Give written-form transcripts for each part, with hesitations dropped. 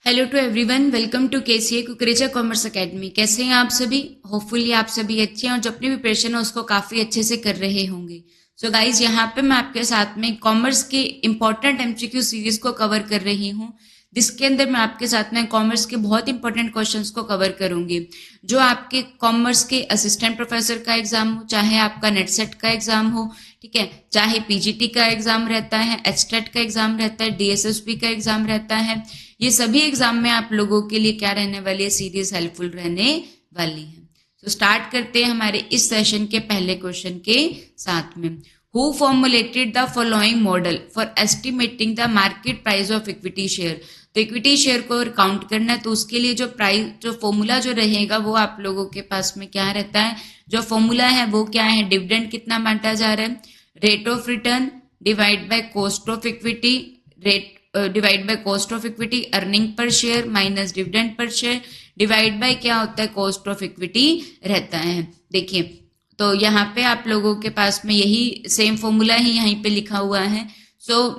Hello to everyone, welcome to KCA Kukreja commerce academy. कैसे हैं आप सभी? होपफुली आप सभी अच्छे हैं और जो अपनी प्रिपरेशन है उसको काफ़ी अच्छे से कर रहे होंगे। सो गाइज, यहाँ पे मैं आपके साथ में कॉमर्स के इंपॉर्टेंट एमसीक्यू सीरीज को कवर कर रही हूँ, जिसके अंदर मैं आपके साथ में कॉमर्स के बहुत इंपॉर्टेंट क्वेश्चंस को कवर करूंगी। जो आपके कॉमर्स के असिस्टेंट प्रोफेसर का एग्जाम हो, चाहे आपका नेट सेट का एग्जाम हो, ठीक है, चाहे पीजीटी का एग्जाम रहता है, एचटेट का एग्जाम रहता है, डीएसएसपी का एग्जाम रहता है, ये सभी एग्जाम में आप लोगों के लिए क्या रहने वाली है, सीरीज हेल्पफुल रहने वाली है। तो स्टार्ट करते हैं हमारे इस सेशन के पहले क्वेश्चन के साथ में। Who formulated the following model for estimating the market price of equity share. तो इक्विटी शेयर को काउंट करना है, तो उसके लिए जो प्राइस, जो फॉर्मूला जो रहेगा वो आप लोगों के पास में क्या रहता है, जो फॉर्मूला है वो क्या है, डिविडेंड कितना बांटा जा रहा है, rate of return divide by cost of equity, rate divide by cost of equity, earning per share minus dividend per share divide bye क्या होता है, कॉस्ट ऑफ इक्विटी रहता है। देखिए, तो यहाँ पे आप लोगों के पास में यही सेम फॉर्मूला ही यहीं पे लिखा हुआ है। सो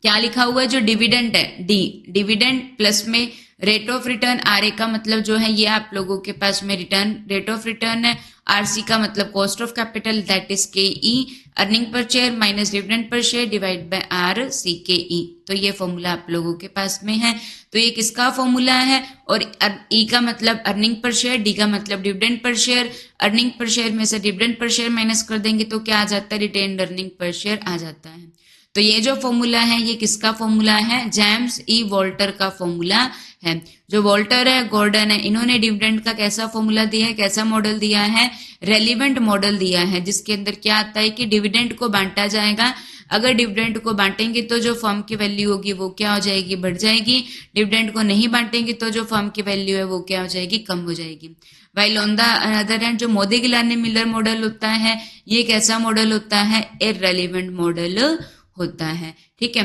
क्या लिखा हुआ है, जो डिविडेंड है डी, डिविडेंड प्लस में rate of return, R A का मतलब जो है ये आप लोगों के पास में रिटर्न, रेट ऑफ रिटर्न है, आर सी का मतलब cost of capital, that is K E, earning per share minus dividend per share divide by R C K E. तो ये फॉर्मूला आप लोगों के पास में है। तो ये किसका फॉर्मूला है, और ई का मतलब अर्निंग पर शेयर, डी का मतलब dividend per share, earning per share में से डिविडेंड पर शेयर माइनस कर देंगे तो क्या आ जाता है, रिटेन्ड अर्निंग पर शेयर आ जाता है। तो ये जो फॉर्मूला है ये किसका फॉर्मूला है, जेम्स ई वॉल्टर का फॉर्मूला है। जो वॉल्टर है, गॉर्डन है, इन्होंने डिविडेंड का कैसा फॉर्मूला दिया है, कैसा मॉडल दिया है, रेलिवेंट मॉडल दिया है, जिसके अंदर क्या आता है कि डिविडेंड को बांटा जाएगा। अगर डिविडेंड को बांटेंगे तो जो फर्म की वैल्यू होगी वो क्या हो जाएगी, बढ़ जाएगी। डिविडेंड को नहीं बांटेंगे तो जो फर्म की वैल्यू है वो क्या हो जाएगी, कम हो जाएगी। While on the other hand जो मोदी-गिलानी मिलर मॉडल होता है, ये कैसा मॉडल होता है, इररेलेवेंट मॉडल होता है। ठीक है,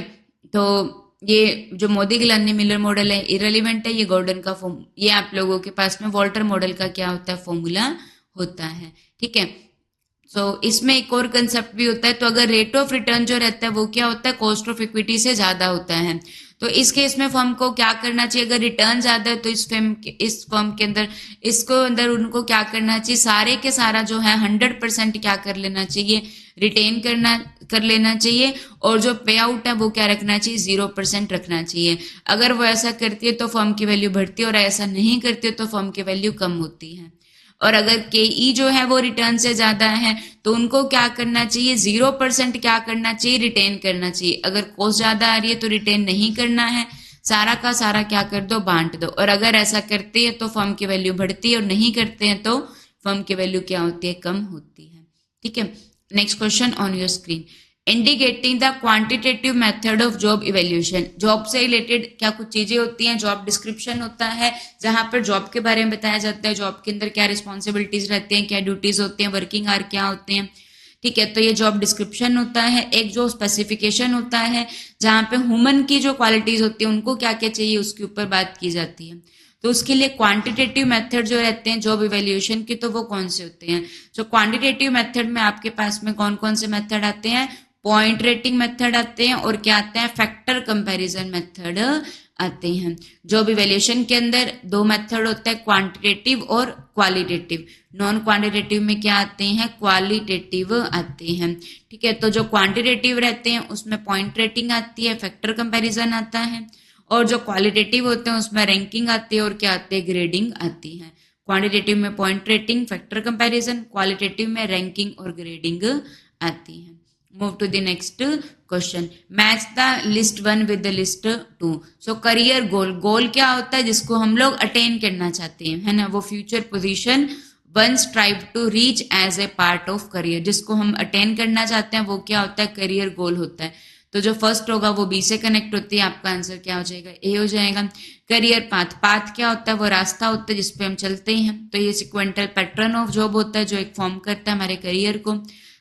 तो ये जो मोदी-गिलानी मिलर मॉडल है इररिलेवेंट है, ये गॉर्डन का फॉर्म, ये आप लोगों के पास में वॉल्टर मॉडल का क्या होता है, फॉर्मूला होता है। ठीक है, सो इसमें एक और कंसेप्ट भी होता है। तो अगर रेट ऑफ रिटर्न जो रहता है वो क्या होता है, कॉस्ट ऑफ इक्विटी से ज्यादा होता है, तो इस केस में फर्म को क्या करना चाहिए, अगर रिटर्न ज्यादा है तो इस फर्म के अंदर इसको अंदर उनको क्या करना चाहिए, सारे के सारा जो है 100% क्या कर लेना चाहिए, रिटेन कर लेना चाहिए, और जो पे आउट है वो क्या रखना चाहिए, 0% रखना चाहिए। अगर वो ऐसा करती है तो फर्म की वैल्यू बढ़ती है, और ऐसा नहीं करती है तो फर्म की वैल्यू कम होती है। और अगर के ई जो है वो रिटर्न से ज्यादा है तो उनको क्या करना चाहिए, 0% क्या करना चाहिए, रिटेन करना चाहिए। अगर कॉस्ट ज्यादा आ रही है तो रिटेन नहीं करना है, सारा का सारा क्या कर दो, बांट दो। और अगर ऐसा करते हैं तो फर्म की वैल्यू बढ़ती है, और नहीं करते हैं तो फर्म की वैल्यू क्या होती है, कम होती है। ठीक है, next question on your screen, indicating the quantitative method of job evaluation. Job से रिलेटेड क्या कुछ चीजें होती हैं, जॉब डिस्क्रिप्शन होता है जहां पर जॉब के बारे में बताया जाता है, जॉब के अंदर क्या रिस्पॉन्सिबिलिटीज रहती हैं, क्या ड्यूटीज होती हैं, वर्किंग आवर क्या होते हैं। ठीक है, तो ये जॉब डिस्क्रिप्शन होता है। एक जो स्पेसिफिकेशन होता है जहां पे ह्यूमन की जो क्वालिटीज होती है उनको क्या क्या चाहिए उसके ऊपर बात की जाती है। तो उसके लिए क्वांटिटेटिव मेथड जो रहते हैं जॉब इवेल्यूएशन के, तो वो कौन से होते हैं, जो क्वांटिटेटिव मेथड में आपके पास में कौन कौन से मेथड आते हैं, पॉइंट रेटिंग मेथड आते हैं, और क्या आते हैं, फैक्टर कंपैरिजन मेथड आते हैं। जॉब इवेल्यूएशन के अंदर दो मेथड होता है, क्वांटिटेटिव और क्वालिटेटिव। नॉन क्वांटिटेटिव में क्या आते हैं, क्वालिटेटिव आते हैं। ठीक है, तो जो क्वांटिटेटिव रहते हैं उसमें पॉइंट रेटिंग आती है, फैक्टर कंपैरिजन आता है, और जो क्वालिटेटिव होते हैं उसमें रैंकिंग आती है, और क्या आते हैं, ग्रेडिंग आती है। क्वांटिटेटिव में point rating, factor comparison, qualitative में रैंकिंग और ग्रेडिंग आती है। Move to the next question, match the list 1 with the list 2। So career goal, goal क्या होता है जिसको हम लोग अटेन करना चाहते हैं, है ना, वो future position one strive to reach as a part of career, जिसको हम अटेन करना चाहते हैं वो क्या होता है, करियर गोल होता है। तो जो फर्स्ट होगा वो बी से कनेक्ट होती है, आपका आंसर क्या हो जाएगा, ए हो जाएगा। करियर पाथ, पाथ क्या होता है, वो रास्ता होता है जिसपे हम चलते हैं, तो ये सिक्वेंटल पैटर्न ऑफ जॉब होता है जो एक फॉर्म करता है हमारे करियर को।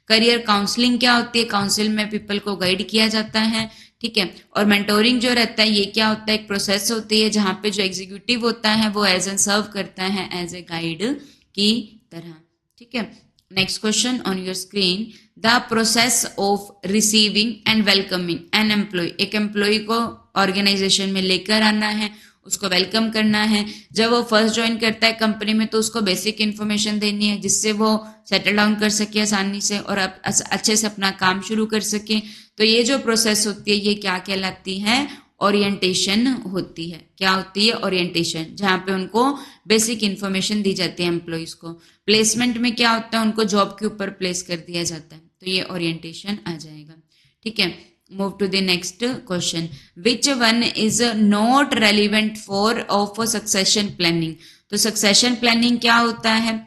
करियर काउंसलिंग क्या होती है, काउंसिल में पीपल को गाइड किया जाता है। ठीक है, और मेंटोरिंग जो रहता है ये क्या होता है, एक प्रोसेस होती है जहां पे जो एग्जीक्यूटिव होता है वो एज एन सर्व करता है एज ए गाइड की तरह। ठीक है, next question on your screen, the process of receiving and welcoming an employee, एक एम्प्लॉय को ऑर्गेनाइजेशन में लेकर आना है, उसको वेलकम करना है। जब वो फर्स्ट ज्वाइन करता है कंपनी में तो उसको बेसिक इन्फॉर्मेशन देनी है जिससे वो सेटल डाउन कर सके आसानी से और अच्छे से अपना काम शुरू कर सके। तो ये जो प्रोसेस होती है ये क्या कहलाती है? ओरिएंटेशन होती है। क्या होती है? ओरिएंटेशन, जहाँ पे उनको बेसिक इन्फॉर्मेशन दी जाती है एम्प्लॉयज को। प्लेसमेंट में क्या होता है? उनको जॉब के ऊपर प्लेस कर दिया जाता है, तो ये ओरिएंटेशन आ जाएगा। ठीक है, move to the next question. Which one is not relevant for of succession planning? तो सक्सेशन प्लानिंग क्या होता है?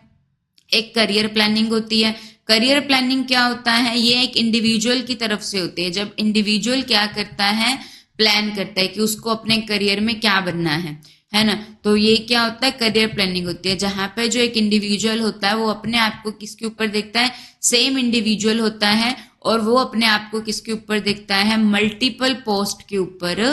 एक करियर प्लानिंग होती है। करियर प्लानिंग क्या होता है? ये एक इंडिविजुअल की तरफ से होती है। जब इंडिविजुअल क्या करता है? प्लान करता है कि उसको अपने करियर में क्या बनना है ना। तो ये क्या होता है? करियर प्लानिंग होती है, जहां पे जो एक इंडिविजुअल होता है वो अपने आप को किसके ऊपर देखता है? सेम इंडिविजुअल होता है और वो अपने आप को किसके ऊपर देखता है? मल्टीपल पोस्ट के ऊपर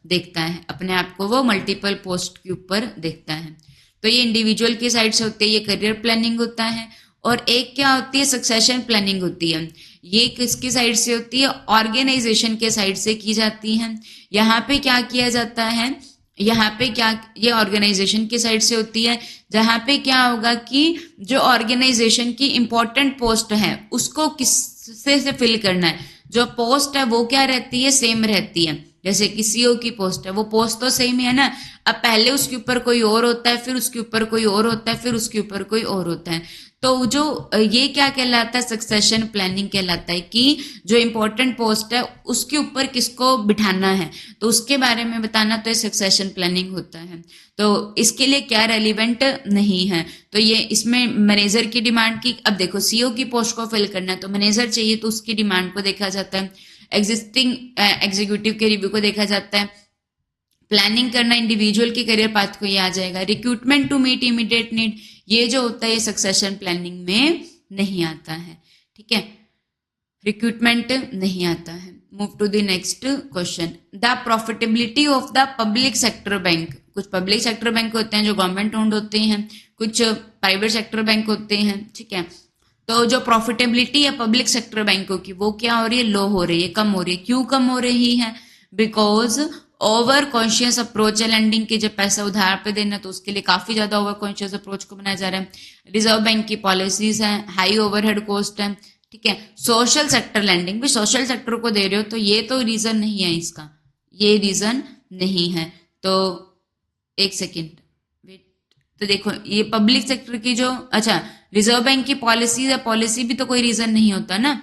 देखता है। अपने आप को वो मल्टीपल पोस्ट के ऊपर देखता है। तो ये इंडिविजुअल की साइड से होती है, ये करियर प्लानिंग होता है। और एक क्या होती है? सक्सेशन प्लानिंग होती है। ये किसकी साइड से होती है? ऑर्गेनाइजेशन के साइड से की जाती है। यहाँ पे क्या किया जाता है? यहाँ पे क्या, ये ऑर्गेनाइजेशन की साइड से होती है, जहाँ पे क्या होगा कि जो ऑर्गेनाइजेशन की इंपॉर्टेंट पोस्ट है उसको किससे से फिल करना है। जो पोस्ट है वो क्या रहती है? सेम रहती है। जैसे कि सीईओ की पोस्ट है, वो पोस्ट तो सेम ही है ना। अब पहले उसके ऊपर कोई और होता है, फिर उसके ऊपर कोई और होता है, फिर उसके ऊपर कोई और होता है। तो जो ये क्या कहलाता है? सक्सेशन प्लानिंग कहलाता है कि जो इंपॉर्टेंट पोस्ट है उसके ऊपर किसको बिठाना है, तो उसके बारे में बताना, तो ये सक्सेशन प्लानिंग होता है। तो इसके लिए क्या रेलिवेंट नहीं है? तो ये इसमें मैनेजर की डिमांड की, अब देखो सीईओ की पोस्ट को फिल करना है तो मैनेजर चाहिए, तो उसकी डिमांड को देखा जाता है। एग्जिस्टिंग एग्जीक्यूटिव के रिव्यू को देखा जाता है। प्लानिंग करना इंडिविजुअल के करियर पाथ को ये आ जाएगा। Recruitment to meet immediate need, ये जो होता है ये सक्सेशन प्लानिंग में नहीं आता है। ठीक है, रिक्रूटमेंट नहीं आता है। Move to the next question. The profitability of the public sector bank, कुछ पब्लिक सेक्टर बैंक होते हैं जो गवर्नमेंट ओन्ड होते हैं, कुछ प्राइवेट सेक्टर बैंक होते हैं। ठीक है, तो जो प्रॉफिटेबिलिटी है पब्लिक सेक्टर बैंकों की वो क्या हो रही है? लो हो रही है, कम हो रही है। क्यों कम हो रही है? बिकॉज ओवर कॉन्शियस अप्रोच है लैंडिंग के, जब पैसा उधार पे देना तो उसके लिए काफी ज्यादा ओवर कॉन्शियस अप्रोच को बनाया जा रहा है। रिजर्व बैंक की पॉलिसीज हैं, हाई ओवरहेड कॉस्ट है। ठीक है, सोशल सेक्टर लैंडिंग भी सोशल सेक्टर को दे रहे हो, तो ये तो रीजन नहीं है इसका, ये रीजन नहीं है। तो एक सेकेंड वेट, तो देखो ये पब्लिक सेक्टर की जो, अच्छा रिजर्व बैंक की पॉलिसी है, पॉलिसी भी तो कोई रीजन नहीं होता ना।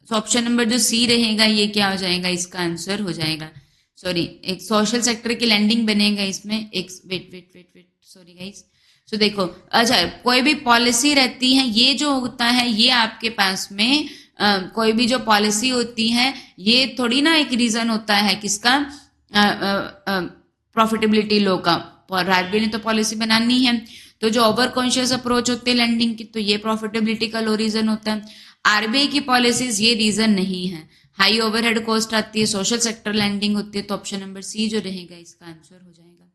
तो ऑप्शन नंबर जो सी रहेगा ये क्या हो जाएगा? इसका आंसर हो जाएगा, सॉरी एक सोशल सेक्टर की लैंडिंग बनेगा इसमें। एक wait wait wait wait sorry guys. So देखो, अच्छा कोई भी पॉलिसी रहती है, ये जो होता है ये आपके पास में कोई भी जो पॉलिसी होती है ये थोड़ी ना एक रीजन होता है किसका? प्रॉफिटेबिलिटी लो का। और आरबीआई ने तो पॉलिसी बनानी है, तो जो ओवर कॉन्शियस अप्रोच होती है लैंडिंग की, तो ये प्रॉफिटेबिलिटी का लो रीजन होता है। आरबीआई की पॉलिसीज ये रीजन नहीं है। हाई ओवरहेड कॉस्ट आती है, सोशल सेक्टर लैंडिंग होती है, तो ऑप्शन नंबर सी जो रहेगा इसका आंसर हो जाएगा।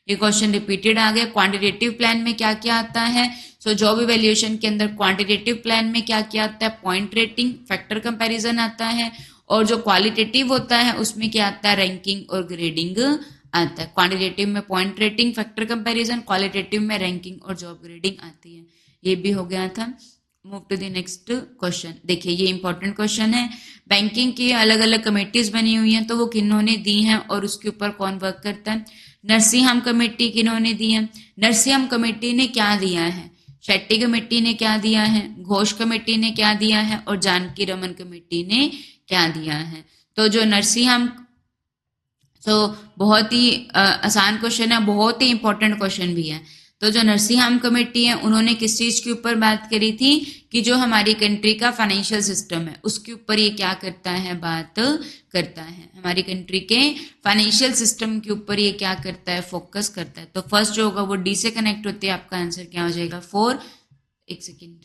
ये क्वेश्चन रिपीटेड आ गया। क्वांटिटेटिव प्लान में क्या क्या आता है? सो जॉब इवैल्यूएशन के अंदर क्वांटिटेटिव प्लान में क्या क्या आता है? पॉइंट रेटिंग, फैक्टर कंपैरिजन आता है। और जो क्वालिटेटिव होता है उसमें क्या आता है? रैंकिंग और ग्रेडिंग आता है। क्वांटिटेटिव में point rating, factor comparison, qualitative में रैंकिंग और जॉब ग्रेडिंग आती है। ये भी हो गया था। Move to the next question. देखिए ये इंपॉर्टेंट क्वेश्चन है। बैंकिंग की अलग अलग कमेटीज बनी हुई हैं, तो वो किन्होंने दी हैं और उसके ऊपर कौन वर्क करता है? नरसिंहम कमेटी किन्होंने दी है? नरसिंहम कमेटी ने क्या दिया है? शेट्टी कमेटी ने क्या दिया है? घोष कमेटी ने क्या दिया है? और जानकी रमन कमेटी ने क्या दिया है? तो जो नरसिंहम, तो बहुत ही आसान क्वेश्चन है, बहुत ही इंपॉर्टेंट क्वेश्चन भी है। तो जो नरसिंहम कमेटी है उन्होंने किस चीज के ऊपर बात करी थी कि जो हमारी कंट्री का फाइनेंशियल सिस्टम है उसके ऊपर ये क्या करता है? बात करता है। हमारी कंट्री के फाइनेंशियल सिस्टम के ऊपर ये क्या करता है? फोकस करता है। तो फर्स्ट जो होगा वो डी से कनेक्ट होती है। आपका आंसर क्या हो जाएगा? 4। एक सेकेंड,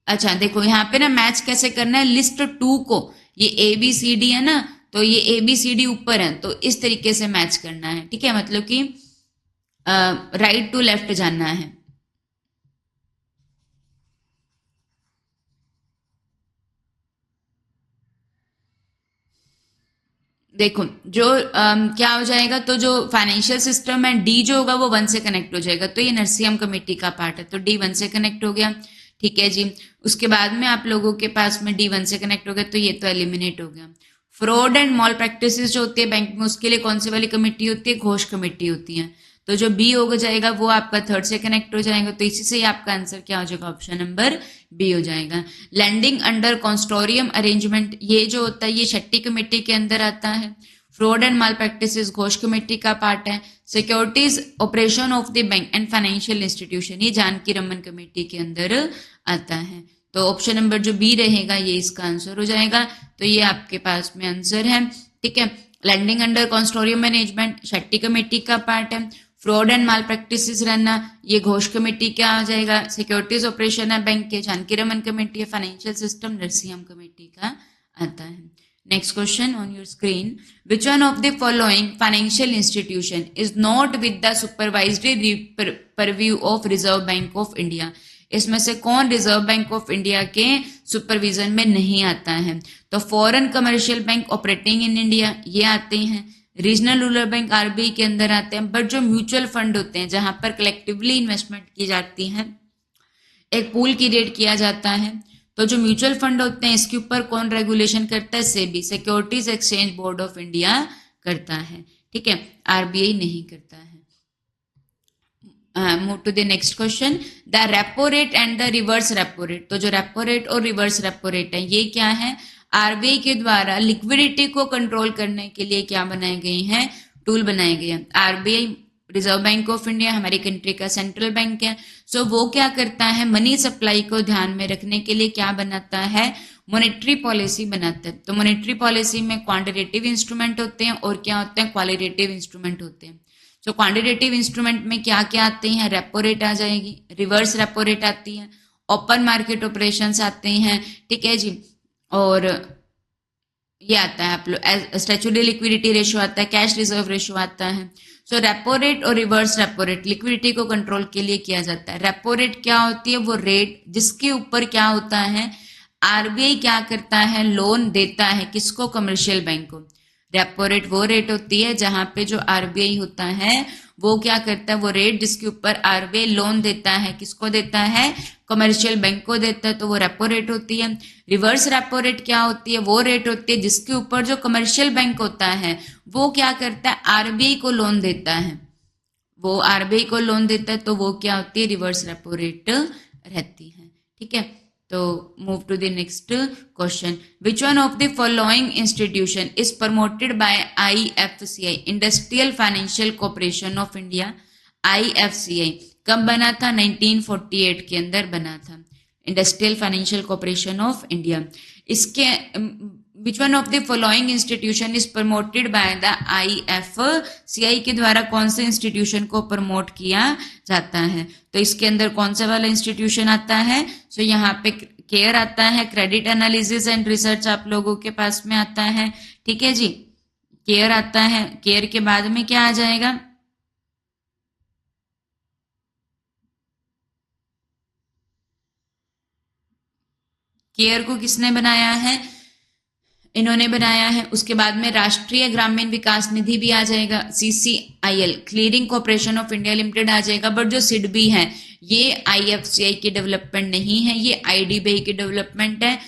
अच्छा देखो यहाँ पे ना मैच कैसे करना है लिस्ट 2 को। ये ए बी सी डी है ना, तो ये ए बी सी डी ऊपर है, तो इस तरीके से मैच करना है। ठीक है, मतलब कि राइट टू लेफ्ट जाना है। देखो जो क्या हो जाएगा, तो जो फाइनेंशियल सिस्टम है डी जो होगा वो 1 से कनेक्ट हो जाएगा, तो ये नरसिम्हम कमेटी का पार्ट है, तो डी 1 से कनेक्ट हो गया। ठीक है जी। उसके बाद में आप लोगों के पास में डी 1 से कनेक्ट हो गया, तो ये तो एलिमिनेट हो गया। फ्रॉड एंड मॉल प्रैक्टिसेस जो होती है बैंक में, उसके लिए कौन सी वाली कमेटी होती है? घोष कमेटी होती है। तो जो बी हो जाएगा वो आपका 3rd से कनेक्ट हो जाएगा, तो इसी से ही आपका आंसर क्या हो जाएगा? ऑप्शन नंबर बी हो जाएगा। लैंडिंग अंडर कॉन्स्टोरियम अरेंजमेंट, ये जो होता है ये 6ठी कमेटी के अंदर आता है। Fraud and mall practices Ghosh committee का पार्ट है। Securities operation of the bank and financial institution, ये जानकी रमन कमेटी के अंदर आता है। तो ऑप्शन नंबर जो बी रहेगा ये इसका आंसर हो जाएगा। तो ये आपके पास में आंसर है। ठीक है। लैंडिंग अंडर कॉन्स्टोरियम मैनेजमेंट 6ठी कमेटी का पार्ट है। फ्रॉड एंड माल प्रैक्टिसेस रहना ये घोष कमेटी क्या आ जाएगा? सिक्योरिटीज ऑपरेशन है बैंक के, जानकी रमन कमेटी है। फाइनेंशियल सिस्टम नरसिम्हम कमेटी का आता है। Next question on your screen. Which one of the following financial institution is not with the supervisory purview of Reserve Bank of India? इसमें से कौन रिजर्व बैंक ऑफ इंडिया के supervision में नहीं आता है? तो foreign commercial bank operating in India ये आते हैं, रीजनल रूरल बैंक आरबीआई के अंदर आते हैं, बट जो म्यूचुअल फंड होते हैं जहां पर कलेक्टिवली इन्वेस्टमेंट की जाती है, एक पूल क्रिएट किया जाता है, तो जो म्यूचुअल फंड होते हैं इसके ऊपर कौन रेगुलेशन करता है? SEBI, securities exchange board of India करता है। ठीक है, आरबीआई नहीं करता है। Move to the next question. The repo rate and the reverse repo rate, तो जो रेपो रेट और रिवर्स रेपो रेट है ये क्या है? आरबीआई के द्वारा लिक्विडिटी को कंट्रोल करने के लिए क्या बनाए गए हैं? टूल बनाए गए हैं। RBI reserve bank of India हमारी कंट्री का सेंट्रल बैंक है। सो वो क्या करता है? मनी सप्लाई को ध्यान में रखने के लिए क्या बनाता है? मॉनेटरी पॉलिसी बनाता है। तो मॉनेटरी पॉलिसी में क्वांटिटेटिव इंस्ट्रूमेंट होते हैं और क्या होते हैं? क्वालिटेटिव इंस्ट्रूमेंट होते हैं। सो क्वांटिटेटिव इंस्ट्रूमेंट में क्या क्या आते हैं? रेपो रेट आ जाएगी, रिवर्स रेपो रेट आती है, ओपन मार्केट ऑपरेशंस आते हैं। ठीक है जी। और ये आता है आप लोग स्टैट्यूटरी लिक्विडिटी रेशियो आता है, कैश रिजर्व रेशियो आता है। सो रेपो रेट और रिवर्स रेपो रेट लिक्विडिटी को कंट्रोल के लिए किया जाता है। रेपो रेट क्या होती है? वो रेट जिसके ऊपर क्या होता है? आरबीआई क्या करता है? लोन देता है किसको? कमर्शियल बैंक को। रेपो रेट वो रेट होती है जहां पे जो आरबीआई होता है वो क्या करता है? वो रेट जिसके ऊपर आरबीआई लोन देता है, किसको देता है? कमर्शियल बैंक को देता है, तो वो रेपो रेट होती है। रिवर्स रेपो रेट क्या होती है? वो रेट होती है जिसके ऊपर जो कमर्शियल बैंक होता है वो क्या करता है? आरबीआई को लोन देता है। वो आरबीआई को लोन देता है तो वो क्या होती है? रिवर्स रेपो रेट रहती है। ठीक है। तो move to the next question. Which one of the following institution is promoted by IFCI, industrial financial corporation of India. IFCI कब बना था? 1948 के अंदर बना था, industrial financial corporation of India. इसके which one of the following institution is promoted by the IFCI के द्वारा कौन से इंस्टीट्यूशन को प्रमोट किया जाता है? तो इसके अंदर कौन सा वाला इंस्टीट्यूशन आता है? सो यहाँ पे केयर आता है, क्रेडिट एनालिसिस एंड रिसर्च आप लोगों के पास में आता है। ठीक है जी, केयर आता है। केयर के बाद में क्या आ जाएगा? केयर को किसने बनाया है? इन्होंने बनाया है। उसके बाद में राष्ट्रीय ग्रामीण विकास निधि भी आ जाएगा, CCIL clearing corporation of India limited आ जाएगा। बट जो सिडबी है ये आईएफसीआई की डेवलपमेंट नहीं है, ये आईडीबीआई की डेवलपमेंट है,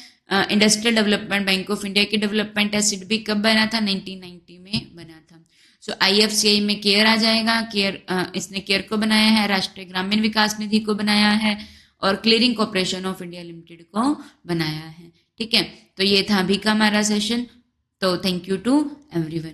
industrial development bank of India की डेवलपमेंट है। सिडबी कब बना था? 1990 में बना था। सो आईएफसीआई में केयर आ जाएगा। केयर इसने केयर को बनाया है, राष्ट्रीय ग्रामीण विकास निधि को बनाया है और clearing corporation of India limited को बनाया है। ठीक है। तो ये था अभी का हमारा सेशन। तो थैंक यू टू एवरीवन।